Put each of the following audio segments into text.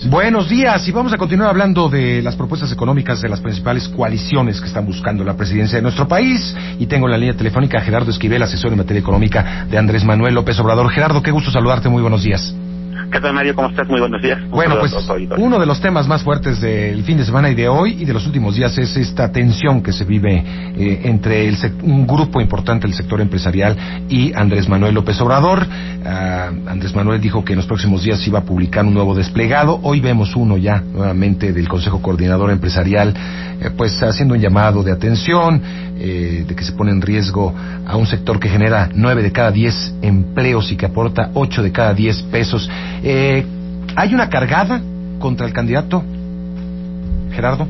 Buenos días, y vamos a continuar hablando de las propuestas económicas de las principales coaliciones que están buscando la presidencia de nuestro país. Y tengo en la línea telefónica a Gerardo Esquivel, asesor en materia económica de Andrés Manuel López Obrador. Gerardo, qué gusto saludarte, muy buenos días. ¿Qué tal, Mario? ¿Cómo estás? Muy buenos días. Bueno, pues uno de los temas más fuertes del fin de semana y de hoy y de los últimos días es esta tensión que se vive entre un grupo importante del sector empresarial y Andrés Manuel López Obrador. Andrés Manuel dijo que en los próximos días iba a publicar un nuevo desplegado. Hoy vemos uno ya nuevamente del Consejo Coordinador Empresarial pues haciendo un llamado de atención, de que se pone en riesgo a un sector que genera 9 de cada 10 empleos y que aporta 8 de cada 10 pesos. ¿Hay una cargada contra el candidato, Gerardo?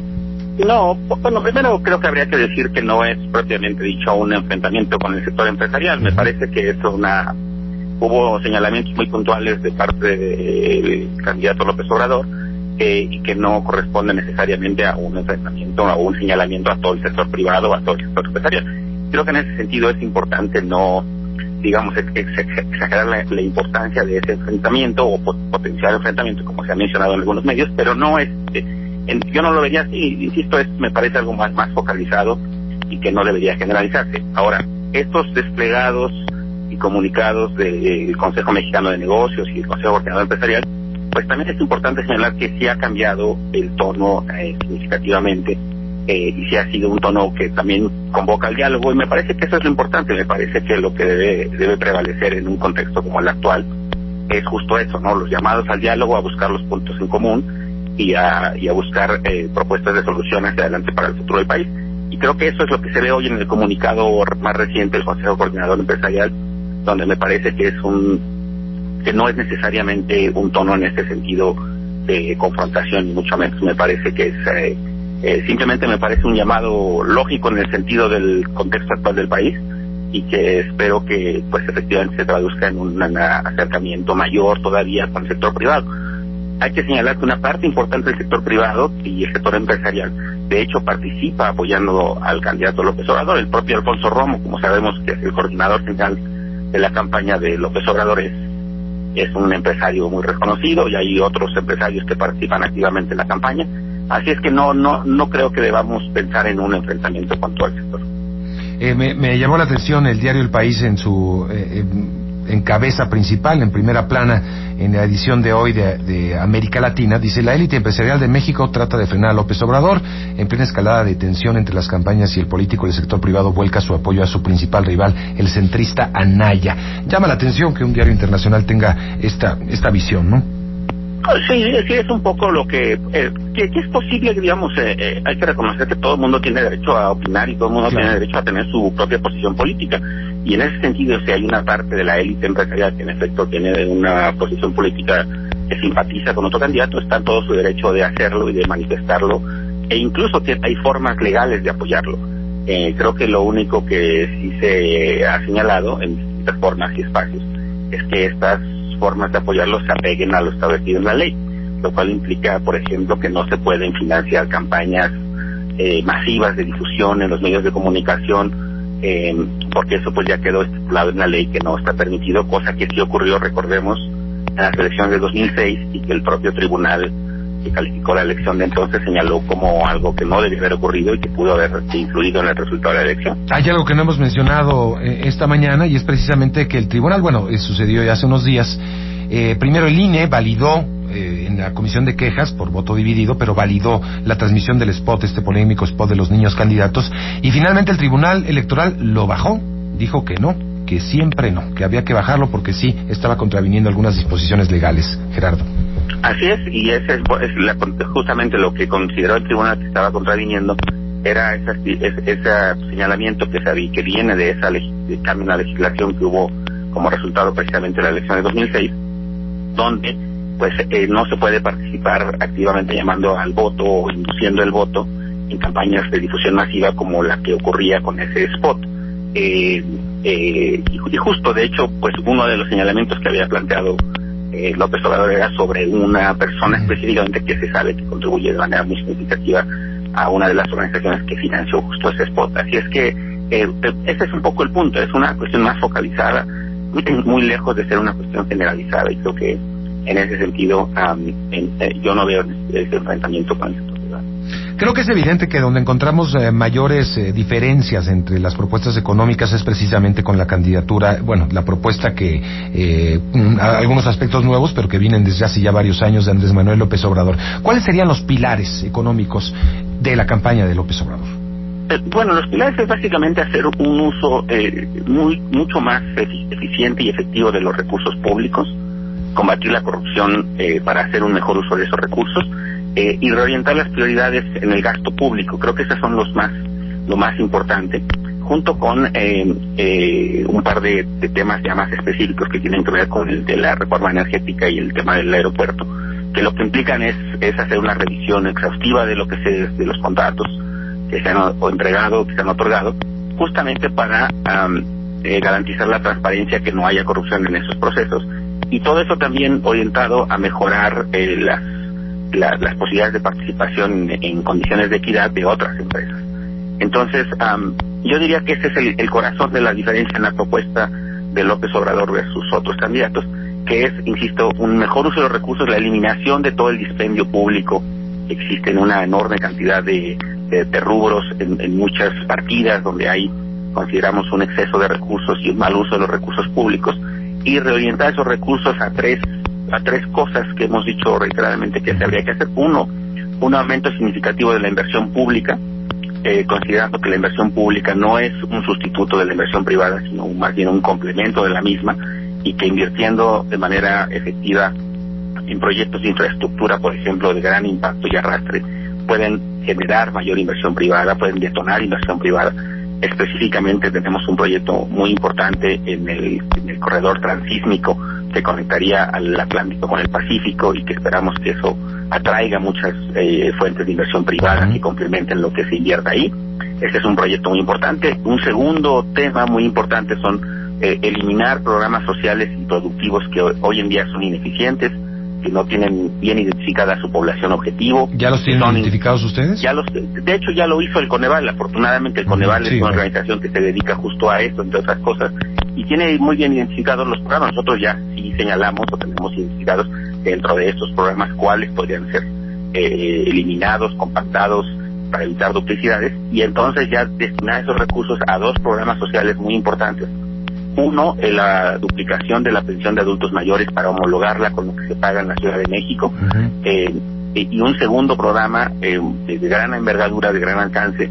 No, bueno, primero creo que habría que decir que no es propiamente dicho un enfrentamiento con el sector empresarial. Me parece que hubo señalamientos muy puntuales de parte del candidato López Obrador y que no corresponde necesariamente a un enfrentamiento o a un señalamiento a todo el sector privado o a todo el sector empresarial. Creo que en ese sentido es importante no, digamos, exagerar la importancia de ese enfrentamiento o potencial enfrentamiento, como se ha mencionado en algunos medios, pero no yo no lo vería así. Insisto, me parece algo más focalizado y que no debería generalizarse. Ahora, estos desplegados y comunicados del Consejo Mexicano de Negocios y el Consejo Coordinador Empresarial, pues también es importante señalar que sí ha cambiado el tono significativamente, y sí ha sido un tono que también convoca al diálogo, y me parece que eso es lo importante. Me parece que lo que debe prevalecer en un contexto como el actual es justo eso, ¿no? Los llamados al diálogo, a buscar los puntos en común y a buscar propuestas de solución hacia adelante para el futuro del país. Y creo que eso es lo que se ve hoy en el comunicado más reciente del Consejo Coordinador Empresarial, donde me parece que que no es necesariamente un tono en este sentido de confrontación, ni mucho menos. Me parece que es simplemente me parece un llamado lógico en el sentido del contexto actual del país, y que espero que pues efectivamente se traduzca en un acercamiento mayor todavía con el sector privado. Hay que señalar que una parte importante del sector privado y el sector empresarial, de hecho, participa apoyando al candidato López Obrador. El propio Alfonso Romo, como sabemos, que es el coordinador central de la campaña de López Obrador, es un empresario muy reconocido, y hay otros empresarios que participan activamente en la campaña. Así es que no creo que debamos pensar en un enfrentamiento con todo el sector. Me llamó la atención el diario El País en su en cabeza principal, en primera plana, en la edición de hoy de América Latina. Dice: la élite empresarial de México trata de frenar a López Obrador. En plena escalada de tensión entre las campañas y el político del sector privado, vuelca su apoyo a su principal rival, el centrista Anaya. Llama la atención que un diario internacional tenga esta visión, ¿no? Sí, es un poco lo que es posible, digamos. Hay que reconocer que todo el mundo tiene derecho a opinar y todo el mundo tiene derecho a tener su propia posición política, y en ese sentido, si hay una parte de la élite empresarial que en efecto tiene una posición política que simpatiza con otro candidato, está en todo su derecho de hacerlo y de manifestarlo, e incluso que hay formas legales de apoyarlo. Creo que lo único que sí se ha señalado en distintas formas y espacios es que estas formas de apoyarlo se apeguen a lo establecido en la ley, lo cual implica, por ejemplo, que no se pueden financiar campañas masivas de difusión en los medios de comunicación, porque eso pues ya quedó estipulado en la ley que no está permitido, cosa que sí ocurrió, recordemos, en las elecciones de 2006, y que el propio tribunal que calificó la elección de entonces señaló como algo que no debía haber ocurrido y que pudo haber influido en el resultado de la elección. Hay algo que no hemos mencionado esta mañana, y es precisamente que el tribunal, sucedió ya hace unos días, primero el INE validó en la comisión de quejas por voto dividido, pero validó la transmisión del spot, este polémico spot de los niños candidatos, y finalmente el Tribunal Electoral lo bajó, dijo que no, que siempre no, que había que bajarlo porque sí estaba contraviniendo algunas disposiciones legales. Gerardo. Así es, y ese es justamente lo que consideró el tribunal que estaba contraviniendo, era ese señalamiento que viene de esa cambio en la legislación que hubo como resultado precisamente de la elección de 2006, donde pues no se puede participar activamente llamando al voto o induciendo el voto en campañas de difusión masiva como la que ocurría con ese spot. Y justo, de hecho, pues uno de los señalamientos que había planteado López Obrador era sobre una persona específicamente que se sabe que contribuye de manera muy significativa a una de las organizaciones que financió justo ese spot. Así es que ese es un poco el punto, es una cuestión más focalizada, muy lejos de ser una cuestión generalizada, y creo que en ese sentido yo no veo ese enfrentamiento con el sector privado. Creo que es evidente que donde encontramos mayores diferencias entre las propuestas económicas es precisamente con la candidatura, bueno, la propuesta que algunos aspectos nuevos, pero que vienen desde hace ya varios años, de Andrés Manuel López Obrador. ¿Cuáles serían los pilares económicos de la campaña de López Obrador? Bueno, los pilares es básicamente hacer un uso mucho más eficiente y efectivo de los recursos públicos, combatir la corrupción para hacer un mejor uso de esos recursos, y reorientar las prioridades en el gasto público. Creo que esos son lo más importante, junto con un par de temas ya más específicos que tienen que ver con el de la reforma energética y el tema del aeropuerto, que lo que implican es hacer una revisión exhaustiva de de los contratos que se han entregado, que se han otorgado, justamente para garantizar la transparencia, que no haya corrupción en esos procesos, y todo eso también orientado a mejorar las posibilidades de participación en condiciones de equidad de otras empresas. Entonces, yo diría que ese es el corazón de la diferencia en la propuesta de López Obrador versus otros candidatos, que es, insisto, un mejor uso de los recursos, la eliminación de todo el dispendio público que existe en una enorme cantidad de rubros, en muchas partidas donde consideramos un exceso de recursos y un mal uso de los recursos públicos, y reorientar esos recursos a tres cosas que hemos dicho reiteradamente que se habría que hacer. Uno, un aumento significativo de la inversión pública, considerando que la inversión pública no es un sustituto de la inversión privada, sino más bien un complemento de la misma, y que invirtiendo de manera efectiva en proyectos de infraestructura, por ejemplo, de gran impacto y arrastre, pueden generar mayor inversión privada, pueden detonar inversión privada. Específicamente tenemos un proyecto muy importante en el corredor transísmico que conectaría al Atlántico con el Pacífico, y que esperamos que eso atraiga muchas fuentes de inversión privada que complementen lo que se invierta ahí. Este es un proyecto muy importante. Un segundo tema muy importante son eliminar programas sociales y productivos que hoy en día son ineficientes, que no tienen bien identificada su población objetivo. ¿Ya los tienen identificados ustedes? De hecho, ya lo hizo el Coneval. Afortunadamente, el Coneval es una organización que se dedica justo a esto, entre otras cosas, y tiene muy bien identificados los programas. Nosotros ya sí señalamos o tenemos identificados dentro de estos programas cuáles podrían ser eliminados, compactados, para evitar duplicidades, y entonces ya destinar esos recursos a dos programas sociales muy importantes. Uno, la duplicación de la pensión de adultos mayores para homologarla con lo que se paga en la Ciudad de México, y un segundo programa de gran envergadura, de gran alcance,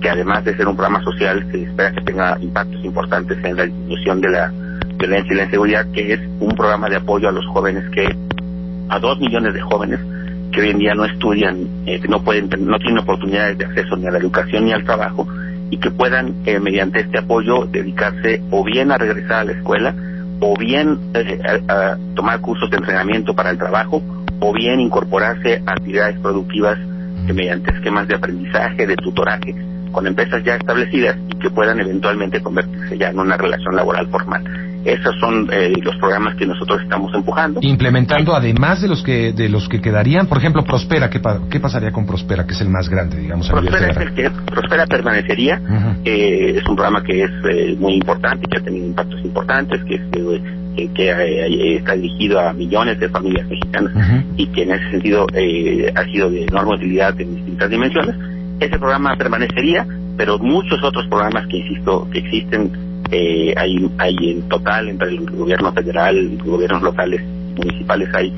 que además de ser un programa social, se espera que tenga impactos importantes en la disminución de la violencia y la inseguridad, que es un programa de apoyo a los jóvenes, a 2 millones de jóvenes que hoy en día no estudian, no tienen oportunidades de acceso ni a la educación ni al trabajo, y que puedan, mediante este apoyo, dedicarse o bien a regresar a la escuela, o bien a tomar cursos de entrenamiento para el trabajo, o bien incorporarse a actividades productivas mediante esquemas de aprendizaje, de tutoraje, con empresas ya establecidas, y que puedan eventualmente convertirse ya en una relación laboral formal. Esos son los programas que nosotros estamos empujando. Implementando, además de los que quedarían, por ejemplo, Prospera. ¿Qué pasaría con Prospera, que es el más grande, digamos? Prospera permanecería. Es un programa que es muy importante, que ha tenido impactos importantes, que está dirigido a millones de familias mexicanas, y que en ese sentido ha sido de enorme utilidad en distintas dimensiones. Ese programa permanecería, pero muchos otros programas que, insisto, que existen, hay en total entre el gobierno federal y gobiernos locales, municipales, hay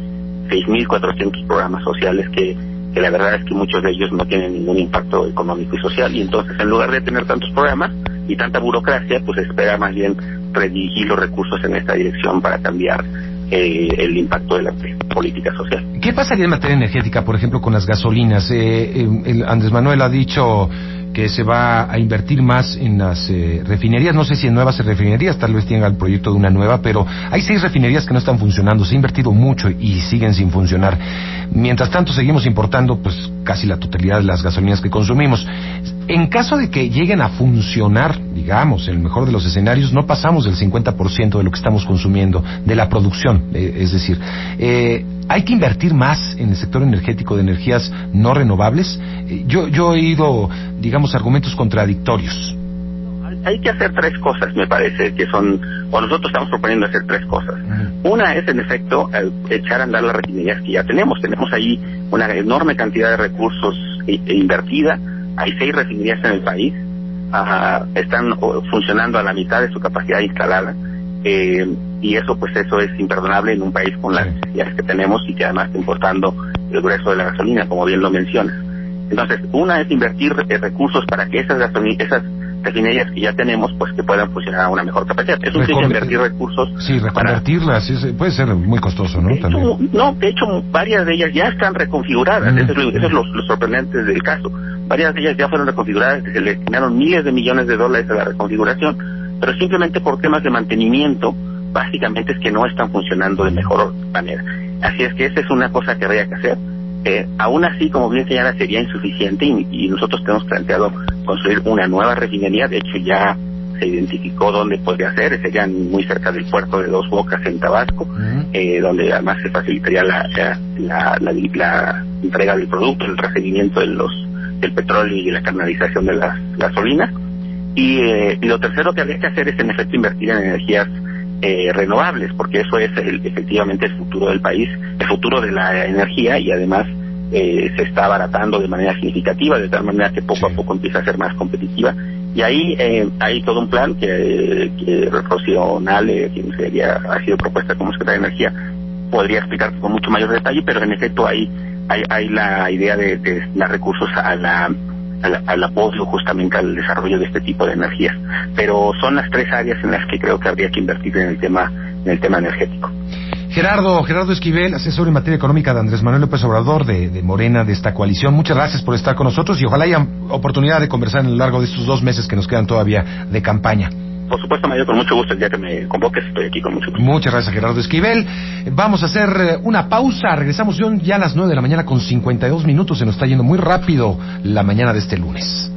6.400 programas sociales que la verdad es que muchos de ellos no tienen ningún impacto económico y social, y entonces, en lugar de tener tantos programas y tanta burocracia, pues espera más bien redirigir los recursos en esta dirección para cambiar el impacto de la política social. ¿Qué pasaría en materia energética, por ejemplo, con las gasolinas? Andrés Manuel ha dicho que se va a invertir más en las refinerías, no sé si en nuevas refinerías, tal vez tenga el proyecto de una nueva, pero hay 6 refinerías que no están funcionando, se ha invertido mucho y siguen sin funcionar. Mientras tanto, seguimos importando pues casi la totalidad de las gasolinas que consumimos. En caso de que lleguen a funcionar, digamos, en el mejor de los escenarios, no pasamos del 50% de lo que estamos consumiendo, de la producción, es decir, ¿hay que invertir más en el sector energético de energías no renovables? Yo he oído, digamos, argumentos contradictorios. hay que hacer tres cosas, me parece, que son, o nosotros estamos proponiendo hacer tres cosas. Una es, en efecto, echar a andar las refinerías que ya tenemos. Tenemos ahí una enorme cantidad de recursos invertida. Hay 6 refinerías en el país. Están funcionando a la mitad de su capacidad instalada. Y eso es imperdonable en un país con las necesidades que tenemos y que además está importando el grueso de la gasolina, como bien lo mencionas. Entonces, una es invertir recursos para que esas refinerías que ya tenemos, pues que puedan funcionar a una mejor capacidad. Es un sitio invertir recursos. Sí, reconvertirlas, puede ser muy costoso, ¿no? De hecho, varias de ellas ya están reconfiguradas. Eso es lo sorprendente del caso. Varias de ellas ya fueron reconfiguradas, se le destinaron miles de millones de dólares a la reconfiguración, pero simplemente por temas de mantenimiento, básicamente es que no están funcionando de mejor manera. Así es que esa es una cosa que habría que hacer. Aún así, como bien señala, sería insuficiente y nosotros tenemos planteado construir una nueva refinería. De hecho, ya se identificó dónde podría ser, sería muy cerca del puerto de Dos Bocas en Tabasco, donde además se facilitaría la entrega del producto, el recibimiento del petróleo y la canalización de las gasolinas. Y lo tercero que habría que hacer es, en efecto, invertir en energías renovables, porque eso es efectivamente el futuro del país, el futuro de la energía, y además se está abaratando de manera significativa, de tal manera que poco a poco empieza a ser más competitiva. Y ahí hay todo un plan que Rocío Nale, quien ha sido propuesta como secretaria de Energía, podría explicar con mucho mayor detalle, pero en efecto hay la idea de destinar recursos al apoyo justamente al desarrollo de este tipo de energías. Pero son las 3 áreas en las que creo que habría que invertir en el tema energético. Gerardo Esquivel, asesor en materia económica de Andrés Manuel López Obrador, de Morena, de esta coalición. Muchas gracias por estar con nosotros y ojalá haya oportunidad de conversar a lo largo de estos 2 meses que nos quedan todavía de campaña. Por supuesto, Mario, con mucho gusto. El día que me convoques estoy aquí con mucho gusto. Muchas gracias, Gerardo Esquivel. Vamos a hacer una pausa. Regresamos ya a las 9 de la mañana con 52 minutos. Se nos está yendo muy rápido la mañana de este lunes.